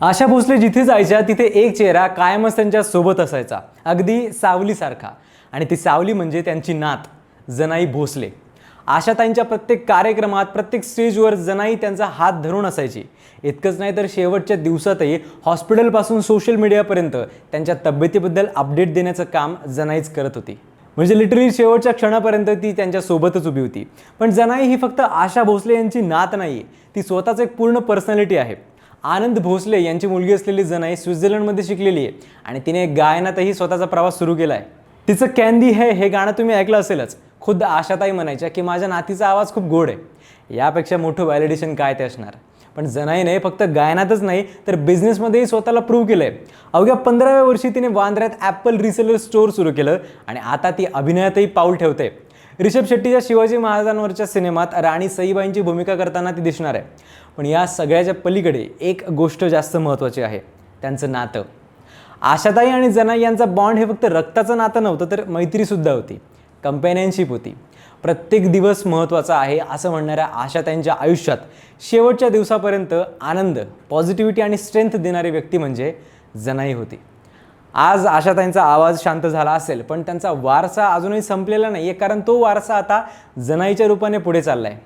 आशा भोसले जिथे जायच्या तिथे एक चेहरा कायमच त्यांच्या सोबत असायचा, अगदी सावलीसारखा. आणि ती सावली म्हणजे त्यांची नात जनाई भोसले. आशाताईंच्या प्रत्येक कार्यक्रमात, प्रत्येक स्टेजवर जनाई त्यांचा हात धरून असायची. इतकंच नाही तर शेवटच्या दिवसातही हॉस्पिटलपासून सोशल मीडियापर्यंत त्यांच्या तब्येतीबद्दल अपडेट देण्याचं काम जनाईच करत होती. म्हणजे लिटरली शेवटच्या क्षणापर्यंत ती त्यांच्या सोबतच उभी होती. पण जनाई ही फक्त आशा भोसले यांची नात नाही, ती स्वतःच एक पूर्ण पर्सनॅलिटी आहे. आनंद भोसले यांची मुलगी असलेली जनाई स्वित्झर्लंडमध्ये शिकलेली आहे आणि तिने गायनातही स्वतःचा प्रवास सुरू केला आहे. तिचं कॅन्डी है हे गाणं तुम्ही ऐकलं असेलच. खुद्द आशाताई म्हणायच्या की माझ्या नातीचा आवाज खूप गोड आहे. यापेक्षा मोठं व्हॅलिडेशन काय ते असणार. पण जनाईने फक्त गायनातच नाही तर बिझनेसमध्येही स्वतःला प्रूव्ह केलंय. अवघ्या 15व्या वर्षी तिने वांद्र्यात ॲपल रिसेलर स्टोअर सुरू केलं आणि आता ती अभिनयातही पाऊल ठेवते. ऋषभ शेट्टीच्या शिवाजी महाराजांवरच्या सिनेमात राणी सईबाईंची भूमिका करताना ती दिसणार आहे. पण या सगळ्याच्या पलीकडे एक गोष्ट जास्त महत्त्वाची आहे, त्यांचं नातं. आशाताई आणि जनाई यांचा बॉन्ड हे फक्त रक्ताचं नातं नव्हतं तर मैत्रीसुद्धा होती, कंपॅनियनशिप होती. प्रत्येक दिवस महत्त्वाचा आहे असं म्हणणाऱ्या आशाताईंच्या आयुष्यात शेवटच्या दिवसापर्यंत आनंद, पॉझिटिव्हिटी आणि स्ट्रेंथ देणारी व्यक्ती म्हणजे जनाई होती. आज आशाताईंचा आवाज शांत झाला असेल पण त्यांचा वारसा अजूनही संपलेला नाही आहे, कारण तो वारसा आता जनाईच्या रूपाने पुढे चालला आहे.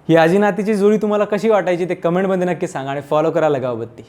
ही आजी नातीची जोडी तुम्हाला कशी वाटायची ते कमेंटमध्ये नक्की सांगा आणि फॉलो करा लगावबत्ती.